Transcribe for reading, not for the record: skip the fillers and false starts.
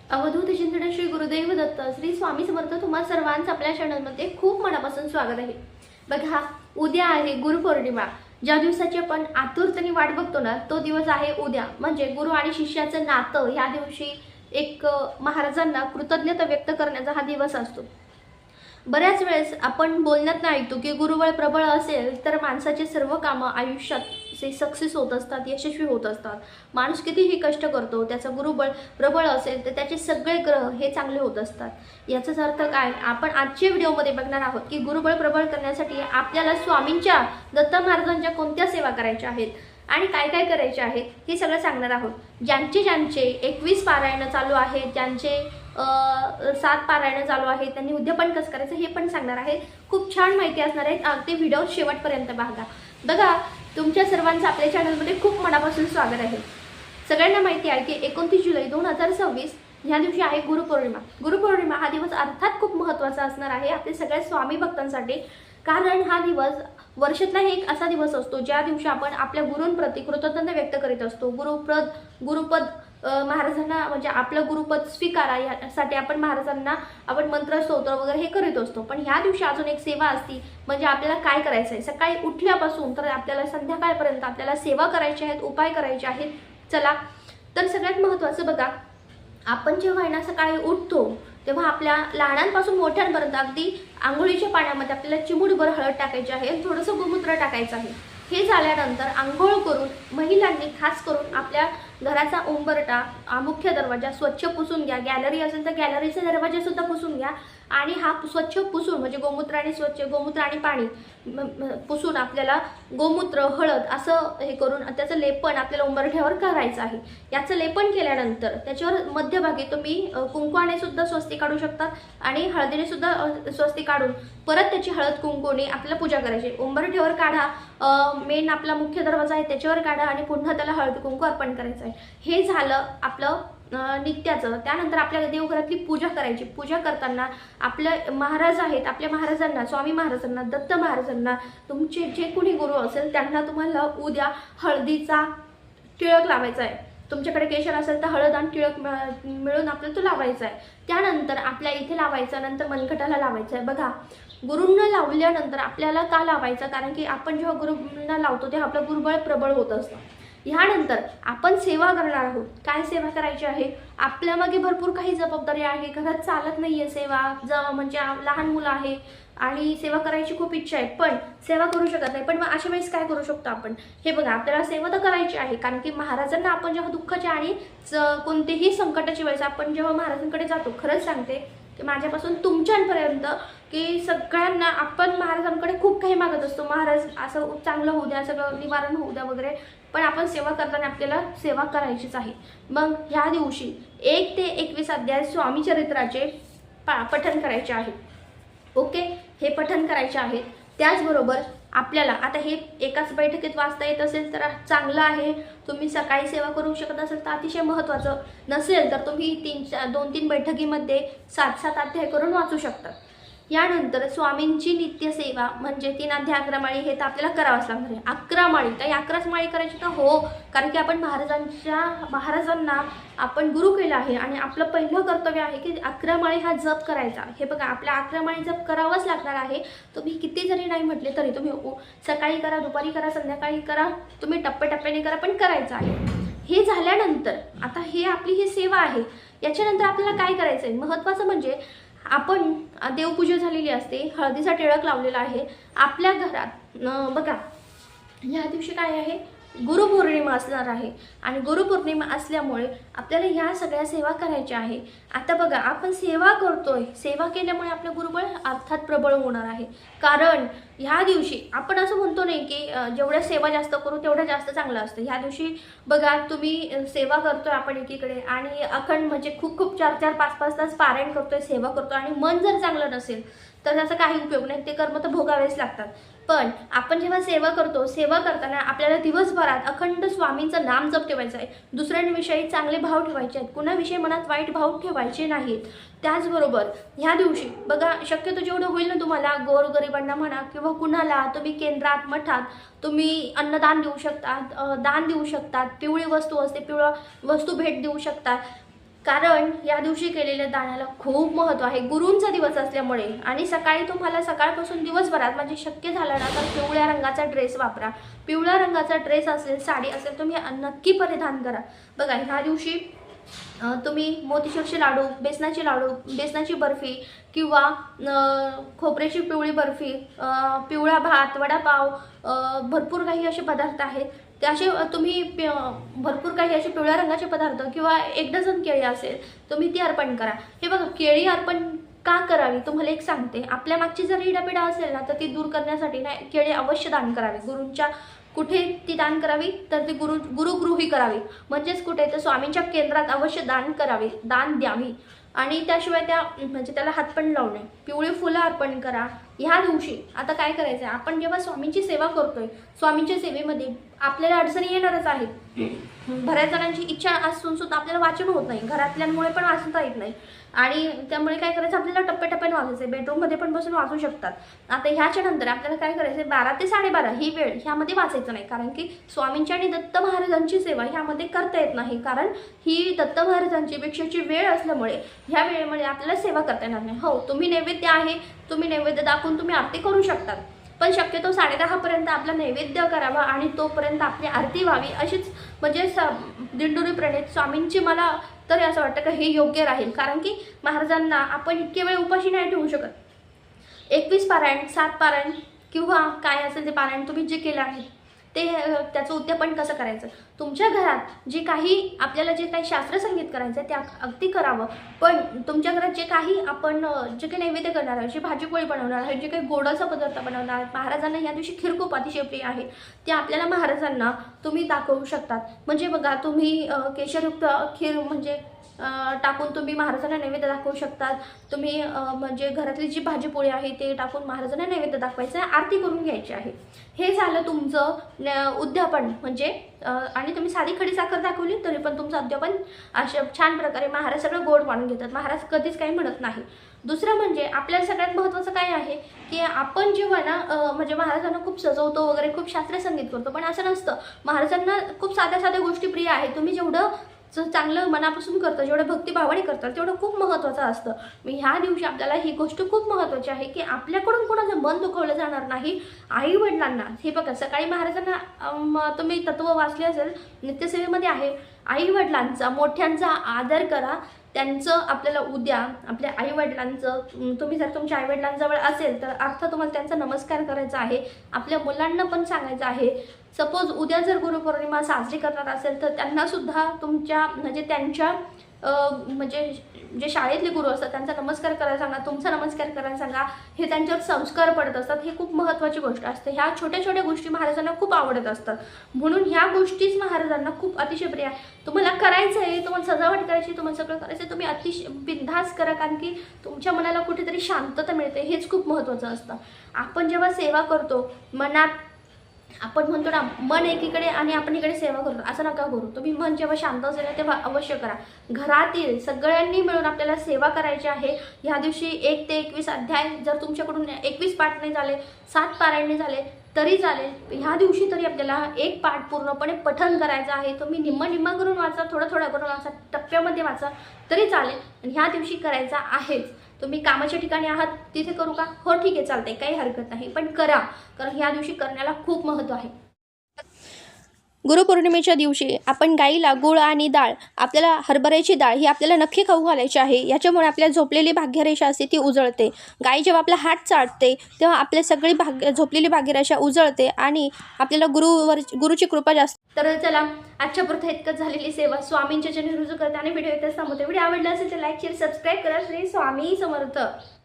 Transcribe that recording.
अवधूत चिंतन श्री गुरुदेव दत्त श्री स्वामी समर्थ तुम्हा सर्वांचं आपल्या चॅनलमध्ये खूप मनापासून स्वागत आहे। बघा, उद्या आहे गुरुपौर्णिमा। ज्या दिवसाची आपण आतुरतेने वाट बघतो ना, तो दिवस आहे उद्या। म्हणजे गुरु आणि शिष्याचं नातं या दिवशी एक महाराजांना कृतज्ञता व्यक्त करण्याचा हा दिवस असतो। बऱ्याच वेळेस आपण बोलण्यात नाही ऐकतो की गुरुबळ प्रबळ असेल तर माणसाचे सर्व कामं आयुष्यात सक्सेस होत असतात, यशस्वी होत असतात। माणूस कितीही कष्ट करतो, त्याचा गुरुबळ प्रबळ असेल तर त्याचे सगळे ग्रह हे चांगले होत असतात। याचाच अर्थ काय, आपण आजच्या व्हिडिओमध्ये बघणार आहोत की गुरुबळ प्रबळ करण्यासाठी आपल्याला स्वामींच्या दत्त महाराजांच्या कोणत्या सेवा करायच्या आहेत आणि काय काय करायचे आहेत हे सगळं सांगणार आहोत। ज्यांचे 21 पारायण चालू आहेत, ज्यांचे 7 पारायण चालू आहेत, त्यांनी उद्यापन कसं करायचं हे पण सांगणार आहे। खूप छान माहिती असणार आहे, अगदी व्हिडिओ शेवटपर्यंत बघा। तुमच्या सर्वांचं आपल्या चॅनलमध्ये खूप मनापासून स्वागत आहे। सगळ्यांना माहिती आहे की 29 जुलै 2026 ह्या दिवशी आहे गुरुपौर्णिमा। गुरुपौर्णिमा हा दिवस अर्थात खूप महत्त्वाचा असणार आहे आपल्या सगळ्या स्वामी भक्तांसाठी। कारण हा दिवस वर्षातला एक असा दिवस असतो ज्या दिवशी आपण आपल्या गुरूंप्रती कृतज्ञता व्यक्त करीत असतो। गुरुपद महाराजांना म्हणजे आपलं गुरुपद स्वीकारा यासाठी आपण महाराजांना मंत्र स्तोत्र वगैरे हे करीत असतो। पण ह्या दिवशी अजून एक सेवा असती, म्हणजे आपल्याला काय करायचं आहे, सकाळी उठल्यापासून तर आपल्याला संध्याकाळपर्यंत आपल्याला सेवा करायची आहेत, उपाय करायचे आहेत। चला तर सगळ्यात महत्त्वाचं बघा, आपण जेव्हा आहे ना सकाळी उठतो तेव्हा आपल्या लहानांपासून मोठ्यांपर्यंत अगदी आंघोळीच्या पाण्यामध्ये आपल्याला चिमूटभर हळद टाकायची आहे, थोडंसं गोमूत्र टाकायचं आहे। हे झाल्यानंतर आंघोळ करून महिलांनी खास करून आपल्या घराचा उंबरटा, मुख्य दरवाजा स्वच्छ पुसून घ्या। गॅलरी असेल तर गॅलरीचा दरवाजा सुद्धा पुसून घ्या आणि हा स्वच्छ पुसून म्हणजे गोमूत्र आणि पाणी पुसून आपल्याला गोमूत्र हळद असं हे करून त्याचं लेपन आपल्याला उंबरठ्यावर करायचं आहे। याचं लेपन केल्यानंतर त्याच्यावर मध्यभागी तुम्ही कुंकवाने सुद्धा स्वस्ती काढू शकतात आणि हळदीने सुद्धा स्वस्ती काढून परत त्याची हळद कुंकूने आपल्याला पूजा करायची। उंबरठ्यावर काढा, मेन आपला मुख्य दरवाजा आहे त्याच्यावर काढा आणि पुन्हा त्याला हळद कुंकू अर्पण करायचं आहे। हे झालं आपलं नित्याचं। त्यानंतर आपल्या देवघरातली पूजा करायची। पूजा करताना आपले महाराज आहेत, आपल्या महाराजांना, स्वामी महाराजांना, दत्त महाराजांना, तुमचे जे कोणी गुरु असेल त्यांना तुम्हाला उद्या हळदीचा टिळक लावायचा आहे। तुमच्याकडे केशर असेल तर हळद आणि टिळक मिळून आपल्याला तो लावायचा आहे। त्यानंतर आपल्या इथे लावायचा, नंतर मनगटाला लावायचा आहे। बघा, गुरूंना लावल्यानंतर आपल्याला का लावायचं, कारण की आपण जेव्हा गुरूंना लावतो तेव्हा आपलं गुरुबळ प्रबळ होत असतं। ह्यानंतर आपण सेवा करणार आहोत। काय सेवा करायची आहे, आपल्या मागे भरपूर काही जबाबदारी आहे, घरात चालत नाहीये सेवा, म्हणजे लहान मुलं आहे आणि सेवा करायची खूप इच्छा आहे पण सेवा करू शकत नाही। पण मग अशा वेळेस काय करू शकतो आपण, हे बघा, आपल्याला सेवा तर करायची आहे कारण की महाराजांना आपण जेव्हा दुःखाच्या आणि कोणतेही संकटाची वेळेस आपण जेव्हा महाराजांकडे जातो, खरंच सांगते की माझ्यापासून तुमच्यापर्यंत की सगळ्यांना आपण महाराजांकडे खूप काही मागत असतो, महाराज असं चांगलं होऊ द्या, सगळं निवारण होऊ द्या वगैरे, पण आपण सेवा करताना आपल्याला सेवा करायचीच आहे। मग ह्या दिवशी 1 ते 21 अध्याय स्वामी चरित्राचे पठण करायचे आहे। ओके, हे पठण करायचे आहे। त्याचबरोबर आपल्याला आता हे एकाच बैठकीत वाचता येत असेल तर चांगलं आहे, तुम्ही सकाळी सेवा करू शकत असेल तर अतिशय महत्त्वाचं, नसेल तर तुम्ही 2-3 बैठकीमध्ये 7-7 अध्याय करून वाचू शकता। यानंतर स्वामींची नित्य सेवा म्हणजे 3 अध्याय 11 माळी हे तर आपल्याला करावंच लागणार आहे। 11 माळी तर 11च माळी करायची का, हो, कारण की आपण महाराजांना आपण गुरु केला आहे आणि आपलं पहिलं कर्तव्य आहे की 11 माळी हा जप करायचा। हे बघा, आपल्या 11 माळी जप करावाच लागणार आहे। तुम्ही किती जरी नाही म्हटले तरी तुम्ही सकाळी करा, दुपारी करा, संध्याकाळी करा, तुम्ही टप्प्याटप्प्याने करा, पण करायचं आहे। हे झाल्यानंतर आता हे आपली ही सेवा आहे। याच्यानंतर आपल्याला काय करायचं आहे, महत्त्वाचं म्हणजे आपण देवपूजा झालेली असते, हळदीचा टिळक लावलेला आहे आपल्या घरात। बघा, या दिवशी काय आहे, गुरुपौर्णिमा असणार आहे आणि गुरुपौर्णिमा असल्यामुळे आपल्याला ह्या सगळ्या सेवा करायच्या आहे। आता बघा, आपण सेवा करतोय, सेवा केल्यामुळे आपलं गुरुबळ अर्थात प्रबळ होणार आहे। कारण ह्या दिवशी आपण असं म्हणतो नाही की जेवढ्या सेवा जास्त करू तेवढं जास्त चांगलं असतं। ह्या दिवशी बघा, तुम्ही सेवा करतोय आपण एकीकडे आणि अखंड म्हणजे खूप 4-4, 5-5 तास पारायण करतोय, सेवा करतोय आणि मन जर चांगलं नसेल तर त्याचा काही उपयोग नाही, ते कर्म तर भोगावेच लागतात। पण आपण जेव्हा सेवा करतो, सेवा करताना आपल्याला दिवसभरात अखंड स्वामींचं नाम जप ठेवायचं आहे, दुसऱ्यांविषयी चांगले भाव ठेवायचे आहेत, कुणाविषयी मनात वाईट भाव ठेवायचे नाहीत। त्याचबरोबर ह्या दिवशी बघा, शक्यतो जेवढं होईल ना तुम्हाला, गोरगरिबांना म्हणा किंवा कुणाला तुम्ही केंद्रात, मठात तुम्ही अन्नदान देऊ शकतात, दान देऊ शकतात, पिवळी वस्तू असते, पिवळं वस्तू भेट देऊ शकतात। कारण या दिवशी केलेल्या दानाला खूप महत्त्व आहे. गुरूंचा दिवस असल्यामुळे. आणि सकाळी तुम्हाला सकाळपासून दिवसभरात म्हणजे शक्य झालं ना तर पिवळ्या रंगाचा ड्रेस वापरा. पिवळ्या रंगाचा ड्रेस असेल, साडी असेल, तुम्ही नक्की परिधान करा. बघा ह्या दिवशी तुम्ही मोतीचूरचे लाडू, बेसनाचे लाडू, बेसनाची बर्फी किंवा खोबऱ्याची पिवळी बर्फी, पिवळा भात, वडापाव, भरपूर काही असे पदार्थ आहेत. ते असे तुम्ही भरपूर काही असे पिवळ्या रंगाचे पदार्थ किंवा 1 डझन केळी असेल तुम्ही ती अर्पण करा. हे बघा केळी अर्पण का करावी तुम्हाला एक सांगते. आपल्या मागची जर इडापिडा असेल ना तर ती दूर करण्यासाठी ना केळी अवश्य दान करावी. गुरूंच्या कुठे ती दान करावी तर ती गुरुगृही करावी. म्हणजेच कुठे तर स्वामींच्या केंद्रात अवश्य दान करावे, दान द्यावी. आणि त्याशिवाय म्हणजे त्याला हात पण लावू नये. पिवळी फुलं अर्पण करा. ह्या दिवशी आता काय करायचं आहे, आपण जेव्हा स्वामींची सेवा करतोय, स्वामींच्या सेवेमध्ये आपल्याला अडचणी येणारच आहेत. बऱ्याच जणांची इच्छा असून सुद्धा आपल्याला वाचन होत नाही, घरातल्यांमुळे पण वाचता येत नाही. आणि त्यामुळे काय करायचं, आपल्याला टप्प्याटप्प्याने वाचायचं आहे. बेडरूममध्ये पण बसून वाचू शकतात. आता ह्याच्या नंतर आपल्याला काय करायचं, 12 ते 12:30 ही वेळ ह्यामध्ये वाचायचं नाही. कारण की स्वामींची आणि दत्त महाराजांची सेवा ह्यामध्ये करता येत नाही. कारण ही दत्त महाराजांची भिक्षेची वेळ असल्यामुळे ह्या वेळेमध्ये आपल्याला सेवा करता येणार नाही. हो, तुम्ही नैवेद्य आहे, तुम्ही नैवेद्य दाखवून तुम्ही आरती करू शकतात. पण शक्यतो 10:30 पर्यंत आपला नैवेद्य करावा आणि तोपर्यंत आपली आरती व्हावी. अशीच म्हणजे दिंडोरी प्रणित स्वामींची मला तरी असं वाटतं की हे योग्य राहील. कारण की महाराजांना आपण इतके वेळ उपाशी नाही ठेवू शकत. 21 पारायण, 7 पारायण किंवा काय असेल ते पारायण तुम्ही जे केलं आहे ते त्याचं उद्यापन कसं करायचं. तुमच्या घरात जे काही आपल्याला जे काही शास्त्रसंगीत करायचं आहे ते अगदी करावं. पण तुमच्या घरात जे काही आपण जे काही नैवेद्य करणार आहे, जी भाजीपोळी बनवणार आहे, जे काही गोडाचा पदार्थ बनवणार आहे, महाराजांना या दिवशी खीर खूप अतिशय प्रिय आहे, ते आपल्याला महाराजांना तुम्ही दाखवू शकतात. म्हणजे बघा तुम्ही केशरयुक्त खीर म्हणजे टाकून तुम्ही महाराजांना नैवेद्य दाखवू शकतात. तुम्ही म्हणजे घरातली जी भाजीपोळी आहे ते टाकून महाराजांना नैवेद्य दाखवायचं आहे, आरती करून घ्यायची आहे. हे झालं तुमचं उद्यापन. म्हणजे आणि तुम्ही साधी खडी साखर दाखवली तरी पण तुमचं उद्यापन अशा छान प्रकारे महाराज सगळं गोड मानून घेतात. महाराज कधीच काही म्हणत नाही. दुसरं म्हणजे आपल्याला सगळ्यात महत्त्वाचं काय आहे की आपण जेव्हा ना म्हणजे महाराजांना खूप सजवतो वगैरे, खूप शास्त्रसंगीत करतो, पण असं नसतं. महाराजांना खूप साध्या साध्या गोष्टी प्रिय आहेत. तुम्ही जेवढं चांगलं मनापासून करतं, जेवढं भक्तिभावाने करतात तेवढं खूप महत्त्वाचं असतं. मी ह्या दिवशी आपल्याला ही गोष्ट खूप महत्त्वाची आहे की आपल्याकडून कोणाचं मन दुखवलं जाणार नाही. आई वडिलांना हे बघा, सकाळी महाराजांना तुम्ही तत्व वाचले असेल, नित्यसेवेमध्ये आहे, आई वडिलांचा, मोठ्यांचा आदर करा. त्यांचं आपल्याला उद्या आपल्या आईवडिलांचं, तुम्ही जर तुमच्या आईवडिलांजवळ असेल तर अर्थ तुम्हाला त्यांचा नमस्कार करायचा आहे. आपल्या मुलांना पण सांगायचं आहे. सपोज उद्या जर गुरुपौर्णिमा साजरी करणार असेल तर त्यांनासुद्धा तुमच्या म्हणजे त्यांच्या म्हणजे जे शाळेतले गुरु असतात त्यांचा नमस्कार करायला सांगा, तुमचा नमस्कार करायला सांगा. हे त्यांच्यावर संस्कार पडत असतात. हे खूप महत्त्वाची गोष्ट असते. ह्या छोट्या छोट्या गोष्टी महाराजांना खूप आवडत असतात. म्हणून ह्या गोष्टीच महाराजांना खूप अतिशय प्रिय आहे. तुम्हाला करायचं आहे, तुम्हाला सजावट करायची, तुम्हाला सगळं करायचं आहे, तुम्ही अतिशय बिनधास्त करा. कारण की तुमच्या मनाला कुठेतरी शांतता मिळते. हेच खूप महत्त्वाचं असतं. आपण जेव्हा सेवा करतो, मनात आपण म्हणतो ना मन एकीकडे आणि आपण इकडे सेवा करतो, असं नका करू. तुम्ही मन जेव्हा शांत असेल तेव्हा अवश्य करा. घरातील सगळ्यांनी मिळून आपल्याला सेवा करायची आहे. ह्या दिवशी 1 ते 21 अध्याय जर तुमच्याकडून 21 पाठ नाही झाले, 7 पारायण नाही झाले तरी चालेल. ह्या दिवशी तरी आपल्याला 1 पाठ पूर्णपणे पठण करायचं आहे. तुम्ही निम्मा करून वाचा, थोडं करून वाचा, टप्प्यामध्ये वाचा तरी चालेल. आणि ह्या दिवशी करायचा आहेच. तुम्ही कामाच्या ठिकाणी आहात तिथे करू का? हो ठीक आहे, चालतंय, काही हरकत नाही, पण करा. कारण ह्या दिवशी करण्याला खूप महत्त्व आहे. गुरुपौर्णिमेच्या दिवशी आपण गाईला गुळ आणि डाळ, आपल्याला हरभऱ्याची डाळ ही आपल्याला नक्की खाऊ घालायची आहे. याच्यामुळे आपल्या झोपलेली भाग्यरेषा असते ती उजळते. गाई जेव्हा आपला हात चाटते तेव्हा आपल्या सगळी झोपलेली भाग्यरेषा उजळते आणि आपल्याला गुरुची कृपा जास्त. तर चला, आजच्या पुरतं इतकंच झालेली सेवा स्वामींच्या चरणी रुजू करते आणि व्हिडिओ इथंच थांबवते. व्हिडिओ आवडला असेल तर लाईक, शेअर, सबस्क्राईब करा. श्री स्वामी समर्थ.